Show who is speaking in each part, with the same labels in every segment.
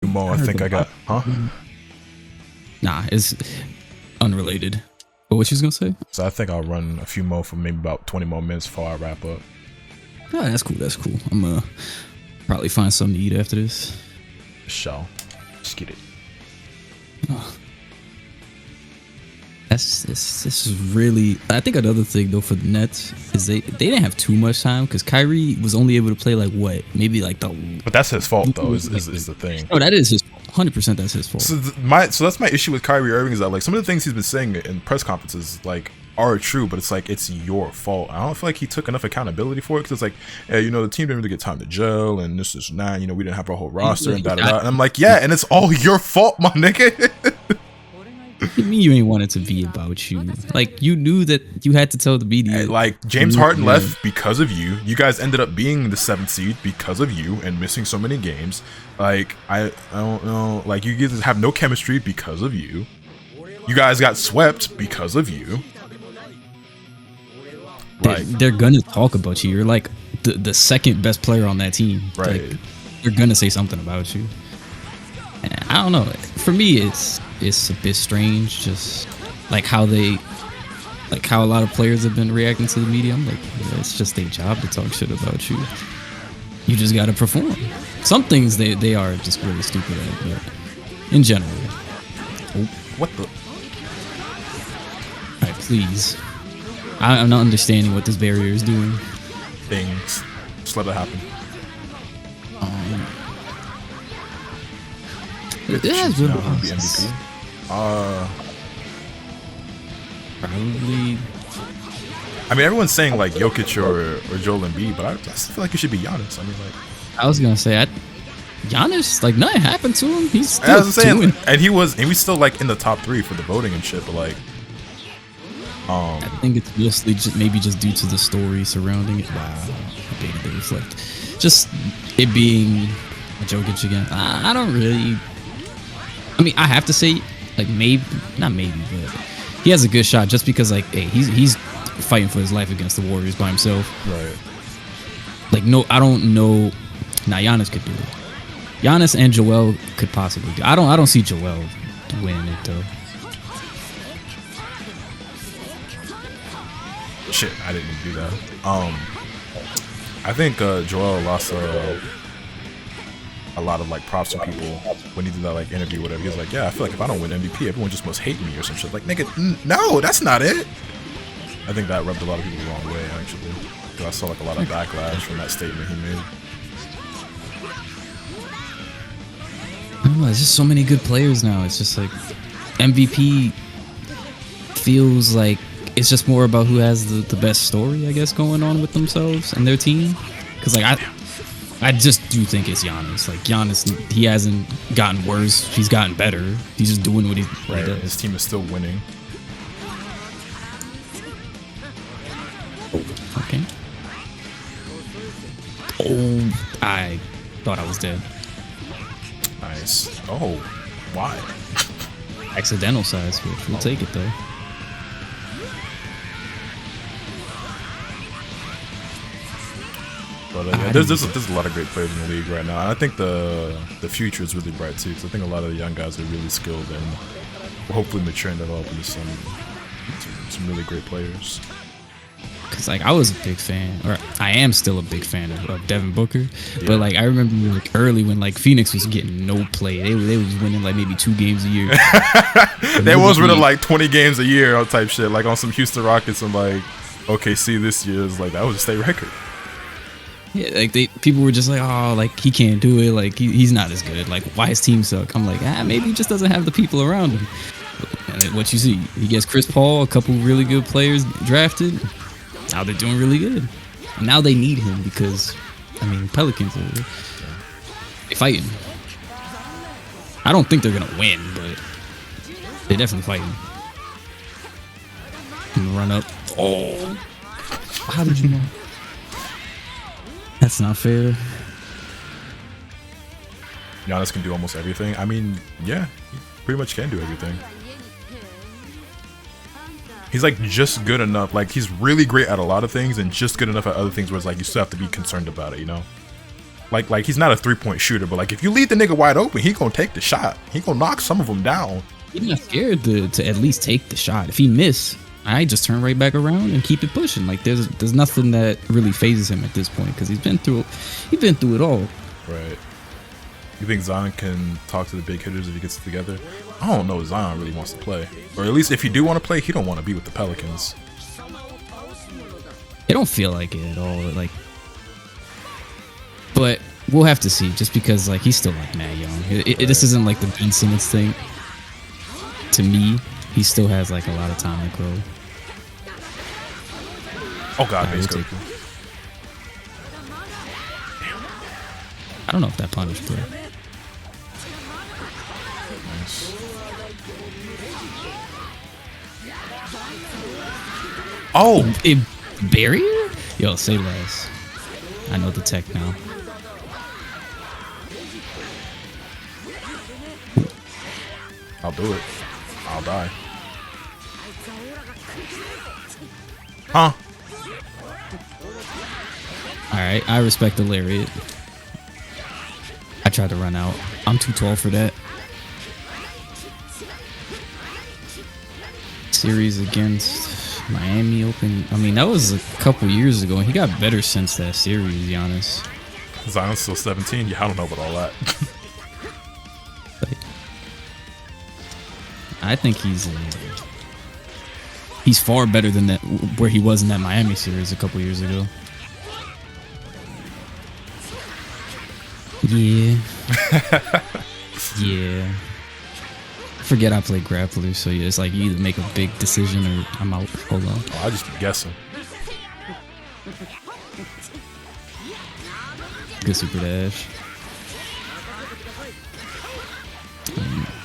Speaker 1: more. I think I got, huh?
Speaker 2: Nah, it's unrelated. But what you was gonna say?
Speaker 1: So I think I'll run a few more for maybe about 20 more minutes before I wrap up.
Speaker 2: Oh, that's cool. That's cool. I'm gonna probably find something to eat after this.
Speaker 1: Shall. Just get it.
Speaker 2: Oh. This is really. I think another thing though for the Nets is they didn't have too much time because Kyrie was only able to play like what, maybe like the.
Speaker 1: But that's his fault though. Is the thing.
Speaker 2: Oh, that is his fault. 100%. That's his fault.
Speaker 1: So that's my issue with Kyrie Irving is that like some of the things he's been saying in press conferences like are true, but it's like it's your fault. I don't feel like he took enough accountability for it because it's like, hey, you know, the team didn't really get time to gel and this is not, you know, we didn't have our whole roster and da da da. And I'm like, yeah, and it's all your fault, my nigga.
Speaker 2: What do you mean you ain't want it to be about you? Like, you knew that you had to tell the media.
Speaker 1: Like, James Harden left because of you. You guys ended up being the 7th seed because of you and missing so many games. Like, I don't know. Like, you guys have no chemistry because of you. You guys got swept because of you.
Speaker 2: They're gonna talk about you. You're like the second best player on that team.
Speaker 1: Right.
Speaker 2: Like, they're gonna say something about you. And I don't know. For me, it's a bit strange, just like how a lot of players have been reacting to the media. I'm like, yeah, it's just their job to talk shit about you. You just gotta perform. Some things they are just really stupid at, but in general.
Speaker 1: Oh, what the?
Speaker 2: Alright, please. I'm not understanding what this barrier is doing.
Speaker 1: Things. Just let it happen.
Speaker 2: It has been
Speaker 1: be MVP.
Speaker 2: Probably.
Speaker 1: I mean, everyone's saying like Jokic or Joel Embiid, but I still feel like it should be Giannis. I mean, like,
Speaker 2: I was gonna say, Giannis, like, nothing happened to him. He's still
Speaker 1: I was saying,
Speaker 2: doing.
Speaker 1: and he was still like in the top 3 for the voting and shit. But like,
Speaker 2: I think it's mostly maybe just due to the story surrounding it. Wow, baby, they reflect. Just it being a Jokic again. I don't really. I mean, I have to say, like, not maybe, but he has a good shot just because, like, hey, he's fighting for his life against the Warriors by himself.
Speaker 1: right.
Speaker 2: Like, no, I don't know. Now, Giannis could do it. Giannis and Joel could possibly do it. I don't see Joel winning it, though.
Speaker 1: Shit, I didn't do that. I think Joel lost a lot of like props from people when he did that like interview or whatever. He was like, yeah, I feel like if I don't win MVP, everyone just must hate me or some shit. Like, nigga, no, that's not it. I think that rubbed a lot of people the wrong way, actually. Because I saw like a lot of backlash from that statement he made.
Speaker 2: I don't know, there's just so many good players now. It's just like MVP feels like it's just more about who has the best story, I guess, going on with themselves and their team. Because like I just do think it's Giannis. Like, Giannis, he hasn't gotten worse. He's gotten better. He's just doing what he does.
Speaker 1: His team is still winning.
Speaker 2: Okay. Oh, I thought I was dead.
Speaker 1: Nice. Oh, why?
Speaker 2: Accidental side switch. We'll take it, though.
Speaker 1: But yeah, there's a lot of great players in the league right now. And I think the future is really bright too. Because I think a lot of the young guys are really skilled and will hopefully mature and develop into some really great players.
Speaker 2: Cause like I was a big fan, or I am still a big fan of Devin Booker. Yeah. But like I remember like early when like Phoenix was getting no play, they was winning like maybe 2 games a year.
Speaker 1: They was winning like 20 games a year or type shit, like on some Houston Rockets and like OKC this year is like that was a state record.
Speaker 2: Yeah, like people were just like, oh, like he can't do it, like he's not as good. Like, why his team suck? I'm like, maybe he just doesn't have the people around him. And what you see, he gets Chris Paul, a couple really good players drafted. Now they're doing really good. And now they need him because, I mean, Pelicans are they fighting. I don't think they're gonna win, but they're definitely fighting. And run up. Oh, how did you know? That's not fair.
Speaker 1: Giannis can do almost everything. I mean, yeah, he pretty much can do everything. He's like just good enough. Like he's really great at a lot of things and just good enough at other things where it's like you still have to be concerned about it, you know? Like he's not a 3-point shooter, but like if you leave the nigga wide open, he gonna take the shot. He gonna knock some of them down.
Speaker 2: He's not scared to at least take the shot. If he miss, I just turn right back around and keep it pushing. Like there's nothing that really phases him at this point because he's been through it all.
Speaker 1: Right. You think Zion can talk to the big hitters if he gets it together? I don't know if Zion really wants to play. Or at least if he do want to play, he don't want to be with the Pelicans.
Speaker 2: It don't feel like it at all. Like, but we'll have to see. Just because like he's still like mad young. This isn't like the Ben Simmons thing. To me, he still has like a lot of time to grow.
Speaker 1: Oh god, base
Speaker 2: we'll I don't know if that punished though.
Speaker 1: Nice. Oh,
Speaker 2: barrier? Yo, say less. I know the tech now.
Speaker 1: I'll do it. I'll die. Huh?
Speaker 2: Alright, I respect the lariat. I tried to run out. I'm too tall for that. Series against Miami Open. I mean, that was a couple years ago, and he got better since that series, Giannis.
Speaker 1: Zion's still 17? Yeah, I don't know about all that.
Speaker 2: I think he's far better than that where he was in that Miami series a couple years ago. Yeah. Yeah. Forget I play grappler, so yeah, it's like you either make a big decision or I'm out. Hold on.
Speaker 1: Oh, I just be guessing.
Speaker 2: Good super dash.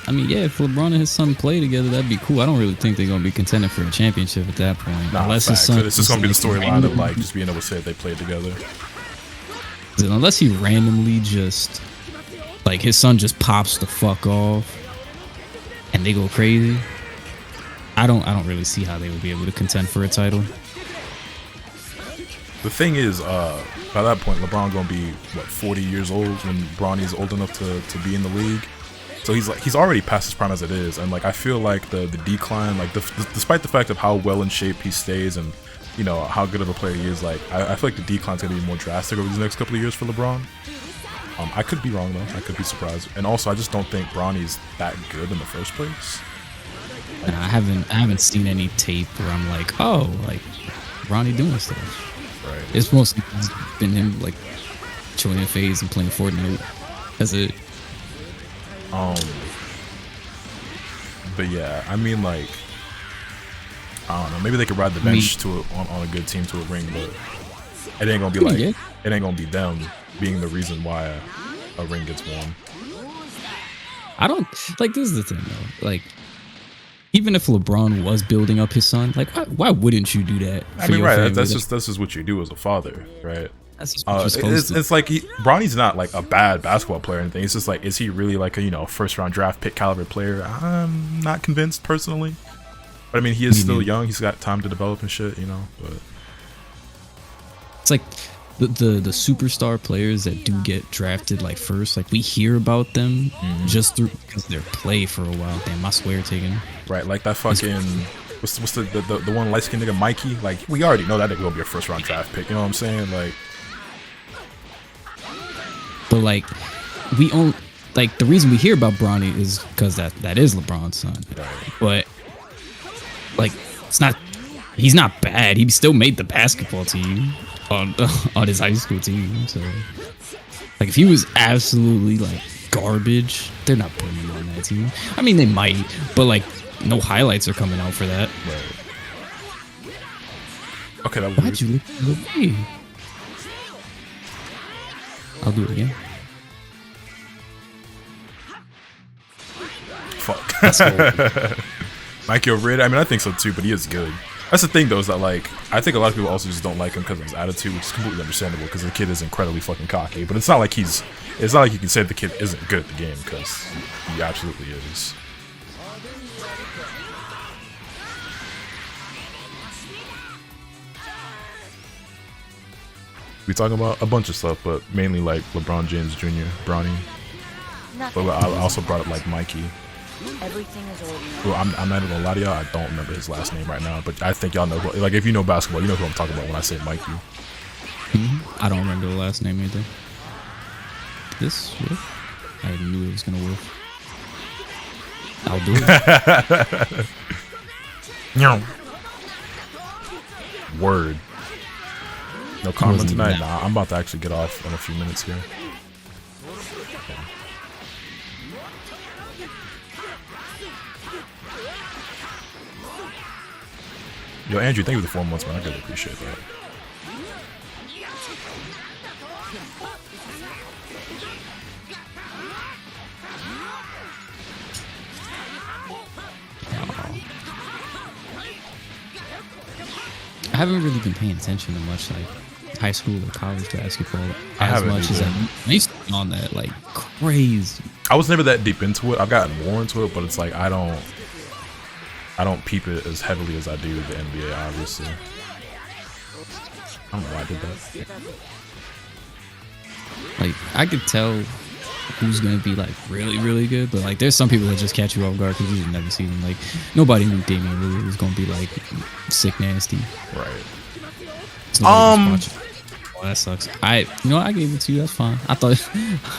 Speaker 2: I mean, yeah, if LeBron and his son play together, that'd be cool. I don't really think they're gonna be contending for a championship at that point.
Speaker 1: Nah,
Speaker 2: unless his son,
Speaker 1: it's just gonna be the storyline of like just being able to say they played together.
Speaker 2: Unless he randomly just like his son just pops the fuck off and they go crazy. I don't really see how they would be able to contend for a title.
Speaker 1: The thing is, by that point, LeBron gonna be what 40 years old when Bronny's old enough to be in the league. So he's already past his prime as it is, and like I feel like the decline, like despite the fact of how well in shape he stays and you know how good of a player he is, like I feel like the decline's gonna be more drastic over these next couple of years for LeBron. I could be wrong though. I could be surprised, and also I just don't think Bronny's that good in the first place.
Speaker 2: Like, I haven't seen any tape where I'm like, oh, like Bronny doing stuff.
Speaker 1: Right.
Speaker 2: It's mostly been him like chilling in phase and playing Fortnite. That's it.
Speaker 1: But yeah, I mean, like, I don't know. Maybe they could ride the bench on a good team to a ring, but it ain't gonna be like it ain't gonna be them being the reason why a ring gets won.
Speaker 2: I don't like. This is the thing though. Like, even if LeBron was building up his son, like, why wouldn't you do that?
Speaker 1: I mean, right? That's just what you do as a father, right?
Speaker 2: That's just what you're supposed to.
Speaker 1: It's like Bronny's not like a bad basketball player or anything. It's just like, is he really like a first round draft pick caliber player? I'm not convinced personally. But I mean, he is still young. He's got time to develop and shit, But
Speaker 2: it's like the superstar players that do get drafted like first. Like we hear about them just through because their play for a while. Damn, my swear taken.
Speaker 1: Right, like that fucking. What's the one light skinned nigga Mikey? Like we already know that nigga will be a first round draft pick. You know what I'm saying? Like.
Speaker 2: But like, we own like the reason we hear about Bronny is because that is LeBron's son.
Speaker 1: Right.
Speaker 2: But like, he's not bad. He still made the basketball team on his high school team. So like, if he was absolutely like garbage, they're not putting him on that team. I mean, they might, but like, no highlights are coming out for that.
Speaker 1: Right. Okay, that was
Speaker 2: Why'd you look the other way? I'll do it again.
Speaker 1: Fuck. Mikey O'Reilly, I mean, I think so too, but he is good. That's the thing though, is that like, I think a lot of people also just don't like him because of his attitude, which is completely understandable because the kid is incredibly fucking cocky. But it's not like you can say the kid isn't good at the game because he absolutely is. We talking about a bunch of stuff, but mainly like LeBron James Jr., Bronny. But I also brought up like Mikey.
Speaker 3: Everything is ordinary.
Speaker 1: Well, I'm not even gonna lie to y'all, I don't remember his last name right now, but I think y'all know who, like if you know basketball, you know who I'm talking about when I say Mikey.
Speaker 2: I don't remember the last name either. This whiff? I knew it was gonna whiff. I'll do it.
Speaker 1: No. Word. No comment tonight? Nah, I'm about to actually get off in a few minutes here. Yo, Andrew, thank you for the 4 months, man. I really appreciate that.
Speaker 2: I haven't really been paying attention to much like high school or college basketball as much as I used to be on that, like crazy.
Speaker 1: I was never that deep into it. I've gotten more into it, but it's like I don't peep it as heavily as I do the NBA, obviously. I don't know why I did that.
Speaker 2: Like I could tell who's gonna be like really, really good, but like there's some people that just catch you off guard because you just never see them. Like nobody knew Damian Lillard was gonna be like sick nasty.
Speaker 1: Right.
Speaker 2: So oh, that sucks. I gave it to you. That's fine. I thought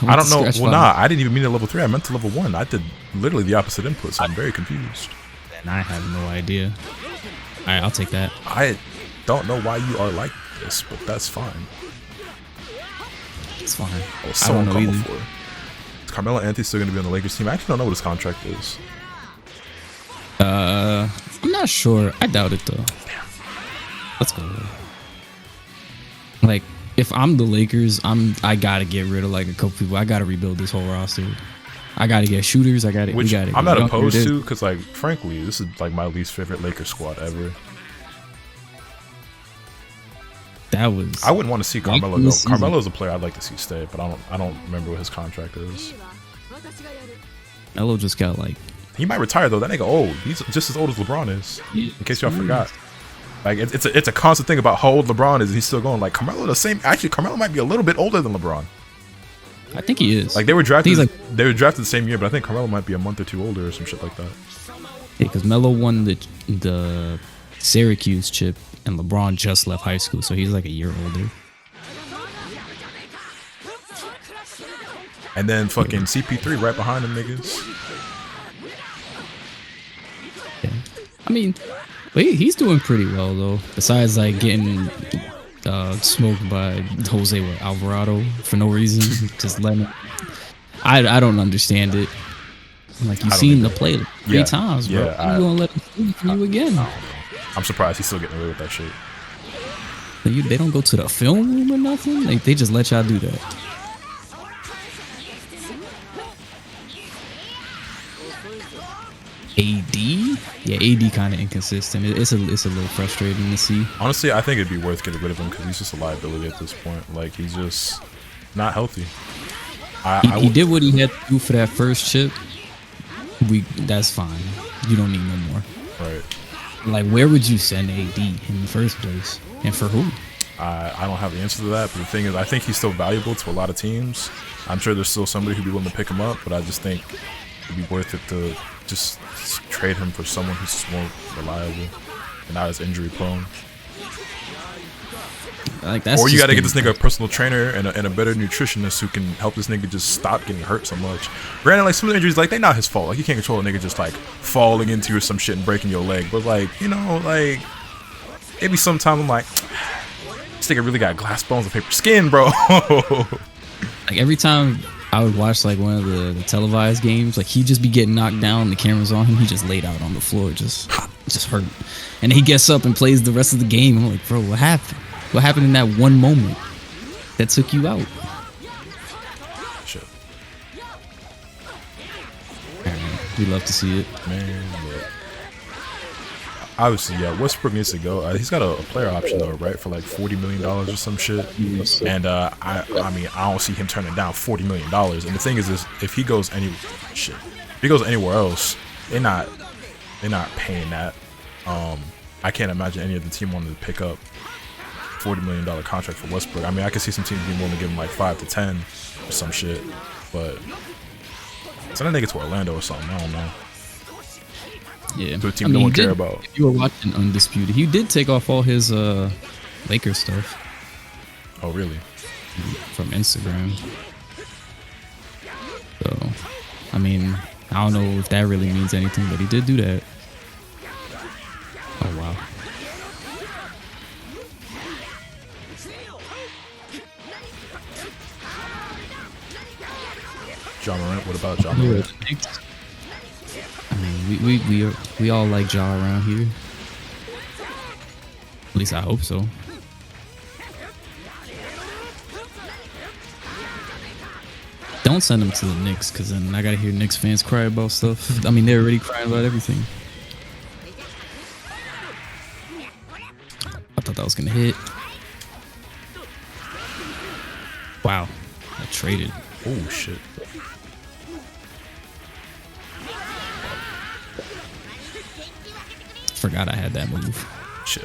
Speaker 1: I don't know. Well, nah, I didn't even mean to level 3. I meant to level 1. I did literally the opposite input, so I'm very confused.
Speaker 2: And I have no idea. All right, I'll take that.
Speaker 1: I don't know why you are like this, but that's fine.
Speaker 2: It's fine.
Speaker 1: Oh, so I don't know either. Is Carmelo Anthony still going to be on the Lakers team? I actually don't know what his contract is.
Speaker 2: I'm not sure. I doubt it though. Let's go. Like, if I'm the Lakers, I gotta get rid of like a couple people. I gotta rebuild this whole roster. I gotta get shooters.
Speaker 1: Which I'm not opposed to, because like frankly, this is like my least favorite Lakers squad ever.
Speaker 2: That was.
Speaker 1: I wouldn't want to see Carmelo go. Carmelo's a player I'd like to see stay, but I don't remember what his contract is.
Speaker 2: Melo just got like.
Speaker 1: He might retire though. That nigga old. He's just as old as LeBron is. In case y'all forgot. Like it's a constant thing about how old LeBron is. And he's still going. Like Carmelo the same. Actually, Carmelo might be a little bit older than LeBron.
Speaker 2: I think he is.
Speaker 1: Like they were drafted. They were drafted the same year, but I think Carmelo might be a month or two older or some shit like that.
Speaker 2: Yeah, because Melo won the Syracuse chip, and LeBron just left high school, so he's like a year older.
Speaker 1: And then fucking CP3 right behind them niggas.
Speaker 2: Yeah. I mean, he's doing pretty well though. Besides like getting smoked by Jose Alvarado for no reason, just letting him. I don't understand it. Like you've seen the play 3 times, bro.
Speaker 1: Yeah,
Speaker 2: You gonna let him for you again?
Speaker 1: I'm surprised he's still getting away with that shit.
Speaker 2: They don't go to the film room or nothing. Like they just let y'all do that. AD? Yeah, AD kind of inconsistent. It's a little frustrating to see.
Speaker 1: Honestly, I think it'd be worth getting rid of him because he's just a liability at this point. Like he's just not healthy.
Speaker 2: He did what he had to do for that first chip. That's fine. You don't need no more.
Speaker 1: Right.
Speaker 2: Like, where would you send AD in the first place, and for who?
Speaker 1: I don't have the answer to that. But the thing is, I think he's still valuable to a lot of teams. I'm sure there's still somebody who'd be willing to pick him up, but I just think it'd be worth it to just trade him for someone who's more reliable and not as injury prone.
Speaker 2: Like that's
Speaker 1: or you got to get this nigga a personal trainer and a better nutritionist who can help this nigga just stop getting hurt so much. Granted, like some of the injuries, like they not his fault. Like you can't control a nigga just like falling into you or some shit and breaking your leg. But like, you know, like maybe sometime I'm like, this nigga really got glass bones and paper skin, bro.
Speaker 2: Like every time I would watch like one of the televised games, like he'd just be getting knocked down, the camera's on him, he just laid out on the floor, just hurt. And he gets up and plays the rest of the game. I'm like, bro, what happened? What happened in that one moment that took you out?
Speaker 1: Shit.
Speaker 2: We love to see it,
Speaker 1: man. But obviously, yeah, Westbrook needs to go. He's got a player option though, right, for like $40 million or some shit.
Speaker 2: Yes.
Speaker 1: And I mean, I don't see him turning down $40 million. And the thing is if he goes anywhere else, they're not paying that. I can't imagine any of the team wanted to pick up $40 million contract for Westbrook. I mean, I could see some teams being willing to give him like 5 to 10 or some shit, but send a nigga to Orlando or something. I don't know.
Speaker 2: Yeah,
Speaker 1: To a team no one care about.
Speaker 2: If you were watching Undisputed, he did take off all his Lakers stuff.
Speaker 1: Oh, really?
Speaker 2: From Instagram. So, I mean, I don't know if that really means anything, but he did do that. Oh, wow.
Speaker 1: Ja Morant, what about Ja Morant?
Speaker 2: I mean, we all like Ja around here. At least I hope so. Don't send him to the Knicks, because then I gotta hear Knicks fans cry about stuff. I mean, they're already crying about everything. I thought that was gonna hit. Wow, I traded.
Speaker 1: Oh shit.
Speaker 2: Forgot I had that move.
Speaker 1: Shit.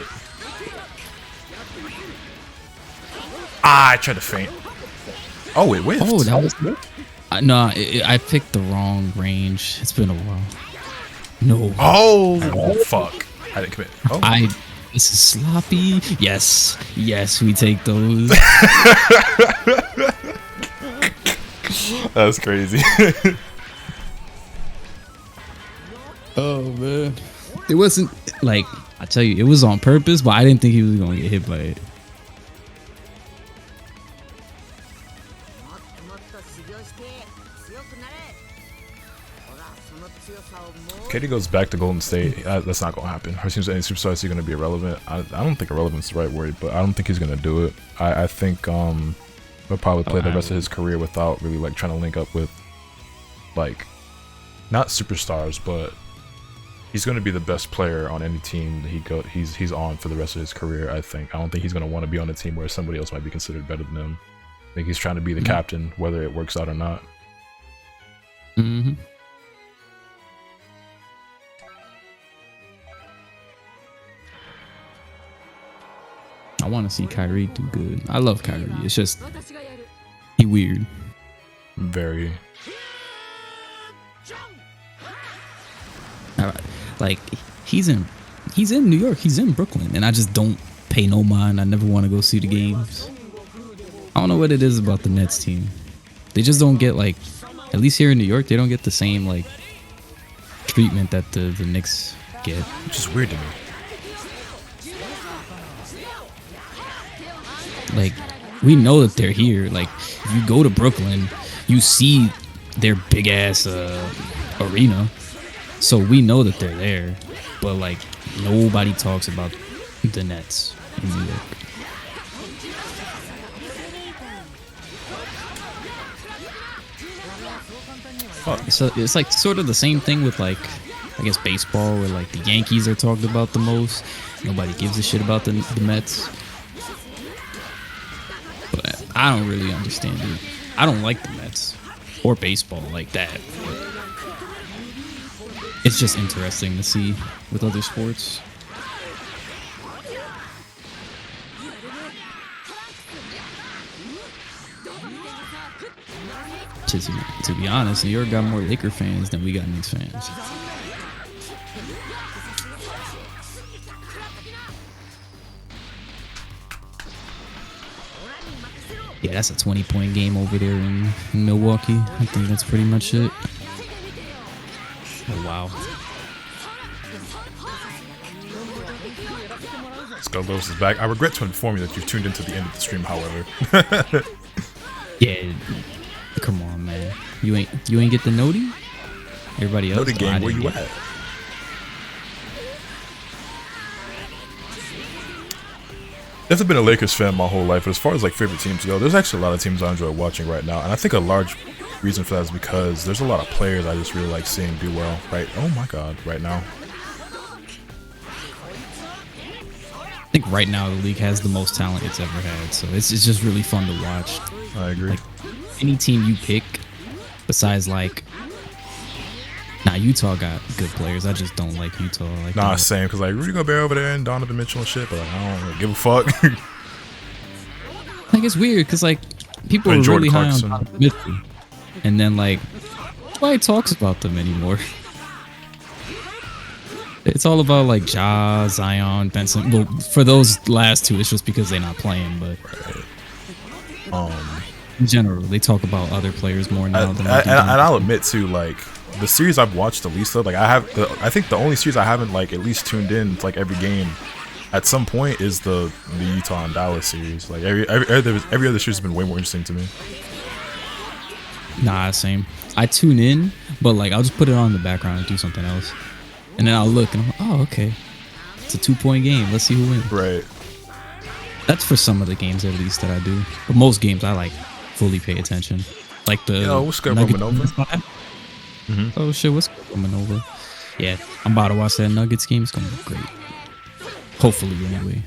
Speaker 1: Ah, I tried to feint. Oh, it whiffed.
Speaker 2: Oh, that was no. I picked the wrong range. It's been a while. No.
Speaker 1: Oh, fuck. I didn't commit. Oh.
Speaker 2: This is sloppy. Yes, yes, we take those.
Speaker 1: That's crazy.
Speaker 2: Oh man, it wasn't like I tell you, it was on purpose, but I didn't think he was gonna get hit by it.
Speaker 1: Katie goes back to Golden State. That's not gonna happen. Her team's any superstar is going to be irrelevant. I don't think irrelevant is the right word, but I don't think he's gonna do it. I think he'll probably play the rest of his career without really like trying to link up with like not superstars, but he's going to be the best player on any team that he's on for the rest of his career. I don't think he's going to want to be on a team where somebody else might be considered better than him. I think he's trying to be the captain, whether it works out or not.
Speaker 2: Mm-hmm. I want to see Kyrie do good. I love Kyrie. It's just he weird.
Speaker 1: Very.
Speaker 2: Like he's in New York. He's in Brooklyn, and I just don't pay no mind. I never want to go see the games. I don't know what it is about the Nets team. They just don't get like, at least here in New York, they don't get the same like treatment that the Knicks get.
Speaker 1: Which is weird to me.
Speaker 2: Like, we know that they're here. Like, if you go to Brooklyn, you see their big ass arena, so we know that they're there. But like, nobody talks about the Nets in New York. So it's like sort of the same thing with like, I guess baseball, where like the Yankees are talked about the most. Nobody gives a shit about the Mets. But I don't really understand it. I don't like the Mets or baseball like that. It's just interesting to see with other sports. To be honest, New York got more Laker fans than we got Knicks fans. Yeah, that's a 20-point game over there in Milwaukee. I think that's pretty much it. Oh, wow.
Speaker 1: Skullghost is back. I regret to inform you that you've tuned into the end of the stream, however.
Speaker 2: Yeah, come on, man. You ain't get the noti? Everybody else?
Speaker 1: Noti game, where you at? I've been a Lakers fan my whole life, but as far as like favorite teams go, there's actually a lot of teams I enjoy watching right now, and I think a large reason for that is because there's a lot of players I just really like seeing do well. Oh my god, right now.
Speaker 2: I think right now the league has the most talent it's ever had, so it's just really fun to watch.
Speaker 1: I agree.
Speaker 2: Like, any team you pick, besides like, Utah got good players. I just don't like Utah. Like,
Speaker 1: same, because like Rudy Gobert over there and Donovan Mitchell and shit, but like, I don't really give a fuck.
Speaker 2: Like it's weird because like people are
Speaker 1: And Jordan
Speaker 2: really high
Speaker 1: Clarkson.
Speaker 2: on Mitchell, and then like nobody talks about them anymore. It's all about like Ja, Zion, Benson. Well, for those last two, it's just because they're not playing. But in general, they talk about other players more now than.
Speaker 1: And I'll admit too, like the series I've watched the least of, like I think the only series I haven't like at least tuned in to like every game at some point is the Utah and Dallas series. Like every other series has been way more interesting to me.
Speaker 2: Nah, same. I tune in, but like I'll just put it on in the background and do something else, and then I'll look and I'm like, oh, okay, it's a 2-point game. Let's see who wins.
Speaker 1: Right.
Speaker 2: That's for some of the games at least that I do. But most games I like fully pay attention. Like the
Speaker 1: what's good,
Speaker 2: Nuggets.
Speaker 1: Romanova?
Speaker 2: Oh shit, what's good, Romanova? Yeah, I'm about to watch that Nuggets game. It's gonna be great. Hopefully, anyway.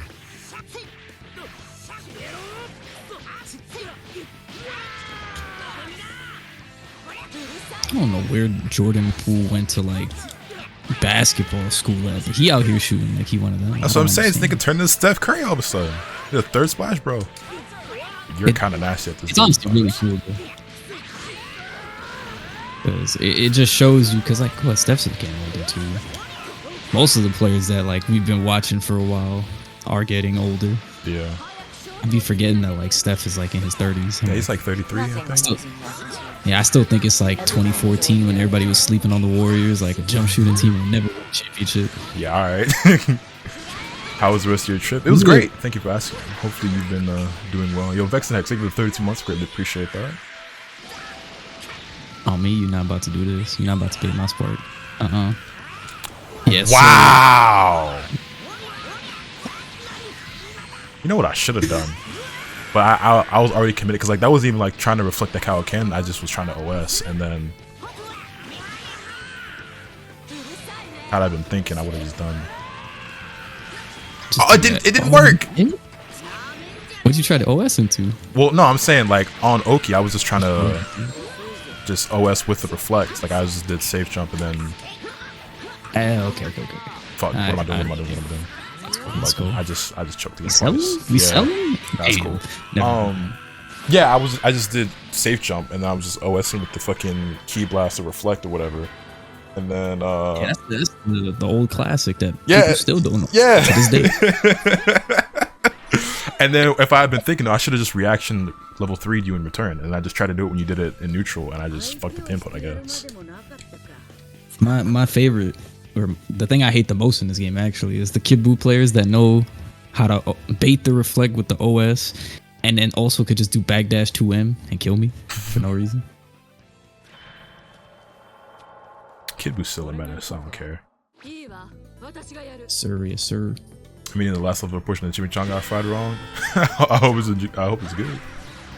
Speaker 2: I don't know where Jordan Poole went to like basketball school at, but he out here shooting like he one of them.
Speaker 1: That's what I'm saying. This nigga turned into Steph Curry all of a sudden. The third splash, bro. You're kind of nasty at this.
Speaker 2: It's honestly really cool, though. Because it just shows you, because like what Steph's getting older too. Most of the players that like we've been watching for a while are getting older.
Speaker 1: Yeah.
Speaker 2: I'd be forgetting that like Steph is like in his 30s.
Speaker 1: Yeah, he's like 33, I think.
Speaker 2: Yeah, I still think it's like 2014 when everybody was sleeping on the Warriors, like a jump shooting team would never win a championship.
Speaker 1: Yeah, all right. How was the rest of your trip? It was great. Thank you for asking. Hopefully you've been doing well. Yo, Vex and Hex, thank you for the 32 months. Greatly appreciate that.
Speaker 2: Oh, me? You're not about to do this. You're not about to get my sport. Yes.
Speaker 1: Wow. You know what I should have done? But I was already committed because like that wasn't even like trying to reflect the Kaioken. I just was trying to OS, and then had I been thinking, I would have just done. Oh, it didn't work.
Speaker 2: What'd you try to OS into?
Speaker 1: Well, no, I'm saying like on Oki, I was just trying to just OS with the reflect. Like I just did safe jump and then.
Speaker 2: Okay.
Speaker 1: Fuck, what am I doing?
Speaker 2: Let's go.
Speaker 1: I just choked the
Speaker 2: We selling?
Speaker 1: That's cool. Yeah, I just did safe jump and then I was just OSing with the fucking key blast or reflect or whatever. And then
Speaker 2: yeah, that's the old classic that
Speaker 1: people
Speaker 2: still don't know.
Speaker 1: Yeah.
Speaker 2: To this day.
Speaker 1: And then if I had been thinking, I should have just reaction level 3'd you in return, and I just tried to do it when you did it in neutral, and I just fucked up the input, I guess.
Speaker 2: My favorite, or the thing I hate the most in this game actually, is the Kid Buu players that know how to bait the reflect with the OS, and then also could just do backdash 2M and kill me for no reason.
Speaker 1: Kid Buu's still a menace, I don't care.
Speaker 2: Sir, yes sir.
Speaker 1: I mean, in the last level of pushing the chimichanga got fried wrong. I hope it's good.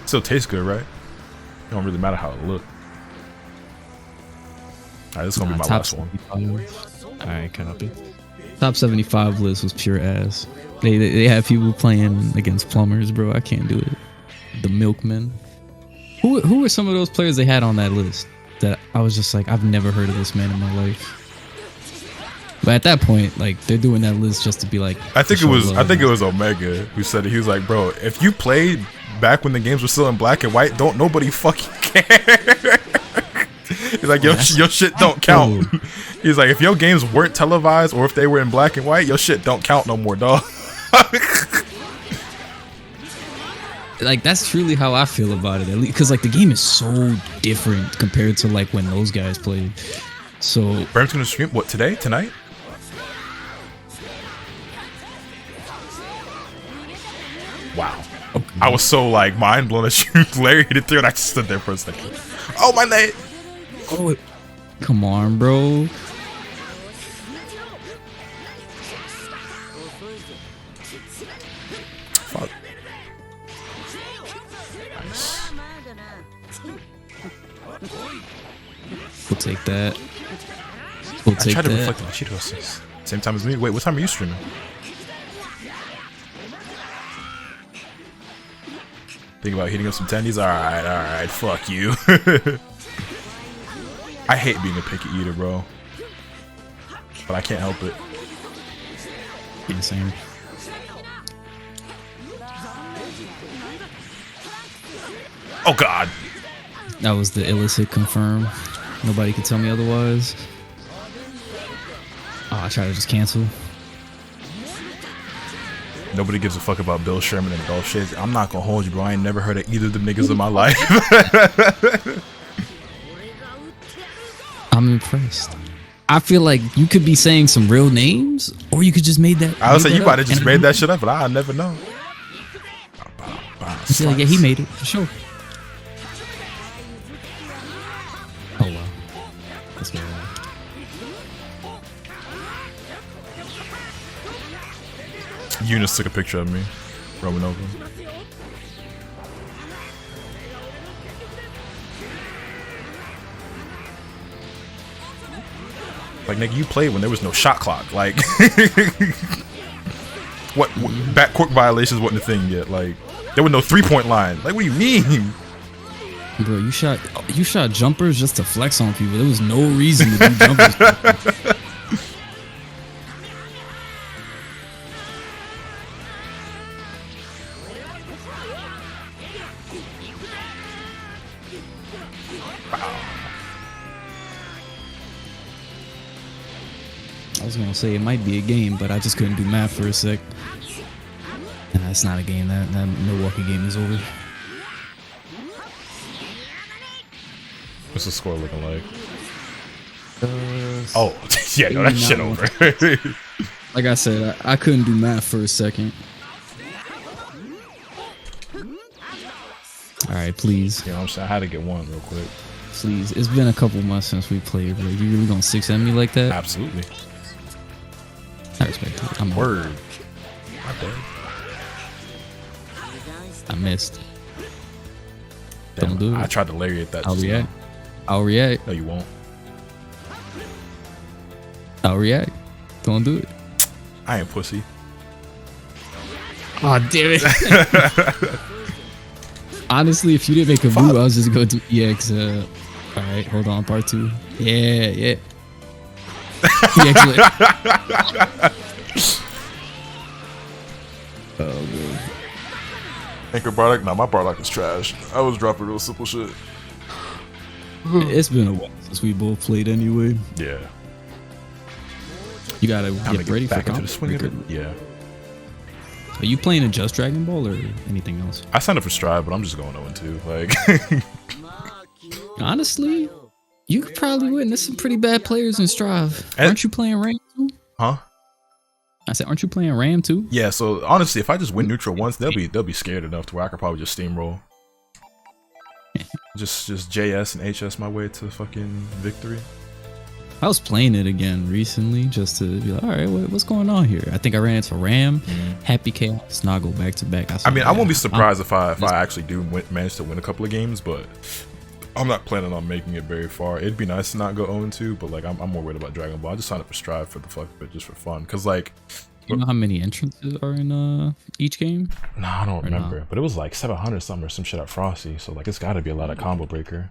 Speaker 1: Still tastes good, right? It don't really matter how it look. Alright, this is gonna be my last one.
Speaker 2: Alright, copy. Top 75 list was pure ass. They have people playing against plumbers, bro. I can't do it. The milkmen. Who were some of those players they had on that list that I was just like, I've never heard of this man in my life. But at that point, like they're doing that list just to be like.
Speaker 1: I think it was Omega who said it. He was like, "Bro, if you played back when the games were still in black and white, don't nobody fucking care." He's like, your shit don't count. He's like, if your games weren't televised or if they were in black and white, your shit don't count no more, dog.
Speaker 2: Like that's truly how I feel about it, at least because like the game is so different compared to like when those guys played. So
Speaker 1: Bram's gonna stream what tonight? Wow. Okay. I was so like mind blown that you Larry hit it through and I just stood there for a second. Oh my leg!
Speaker 2: Oh, come on, bro.
Speaker 1: Fuck. Nice.
Speaker 2: We'll take that. We'll take
Speaker 1: I tried to
Speaker 2: that.
Speaker 1: reflect on Cheetos. Same time as me. Wait, what time are you streaming? Think about heating up some tendies? Alright, fuck you. I hate being a picky eater, bro. But I can't help it.
Speaker 2: Insane.
Speaker 1: Oh God.
Speaker 2: That was the illicit confirm. Nobody could tell me otherwise. Oh, I tried to just cancel.
Speaker 1: Nobody gives a fuck about Bill Sherman and Dolph Shades. I'm not gonna hold you, bro. I ain't never heard of either of them niggas in my life.
Speaker 2: I'm impressed. I feel like you could be saying some real names, or you could just made that.
Speaker 1: I would say you might have just made that shit up, but I'll never know.
Speaker 2: Yeah, he made it for sure. Oh wow, that's very well.
Speaker 1: Eunice took a picture of me, Romanova. Like, nigga, you played when there was no shot clock. Like, what backcourt violations wasn't a thing yet. Like, there was no 3-point line. Like, what do you mean?
Speaker 2: Bro, you shot jumpers just to flex on people. There was no reason to do jumpers. I was gonna say it might be a game, but I just couldn't do math for a sec. Nah, it's not a game. That Milwaukee game is over.
Speaker 1: What's the score looking like? Oh, yeah, no, that shit over.
Speaker 2: Like I said, I couldn't do math for a second. All right, please.
Speaker 1: You know what I'm saying? I had to get one real quick.
Speaker 2: Please. It's been a couple months since we played, bro. You really gonna 6M me like that?
Speaker 1: Absolutely.
Speaker 2: I respect it. I'm
Speaker 1: Word. My bad.
Speaker 2: I missed.
Speaker 1: Damn,
Speaker 2: Don't do it.
Speaker 1: I tried to lariat that.
Speaker 2: I'll react. I'll react.
Speaker 1: No, you won't.
Speaker 2: I'll react. Don't do it.
Speaker 1: I ain't pussy.
Speaker 2: Oh, damn it. Honestly, if you didn't make a move, I was just going to EX. All right, hold on, part 2. Yeah. EX. Oh, man.
Speaker 1: Anchor Bardock? Nah, my Bardock is trash. I was dropping real simple shit.
Speaker 2: It's been a while since we both played anyway.
Speaker 1: Yeah.
Speaker 2: You gotta
Speaker 1: Time to
Speaker 2: get ready for
Speaker 1: back into the swing of it.
Speaker 2: comp.
Speaker 1: Yeah.
Speaker 2: Are you playing in just Dragon Ball or anything else?
Speaker 1: I signed up for Strive, but I'm just going 0-2. Like,
Speaker 2: Honestly, you could probably win. There's some pretty bad players in Strive. Aren't you playing Ram too?
Speaker 1: huh?
Speaker 2: I said, aren't you playing Ram too?
Speaker 1: Yeah. So honestly, if I just win neutral once, they'll be scared enough to where I could probably just steamroll. just JS and HS my way to fucking victory.
Speaker 2: I was playing it again recently just to be like, all right, what's going on here? I think I ran into Ram, Happy Chaos, Snoggle back to back.
Speaker 1: I mean, I won't be surprised if I actually do manage to win a couple of games, but I'm not planning on making it very far. It'd be nice to not go 0-2, but like I'm more worried about Dragon Ball. I just signed up for Strive for the fuck of it, just for fun. Cause like,
Speaker 2: you know how many entrances are in each game?
Speaker 1: Nah, I don't remember, but it was like 700 something or some shit at Frosty. So like, it's got to be a lot of combo breaker.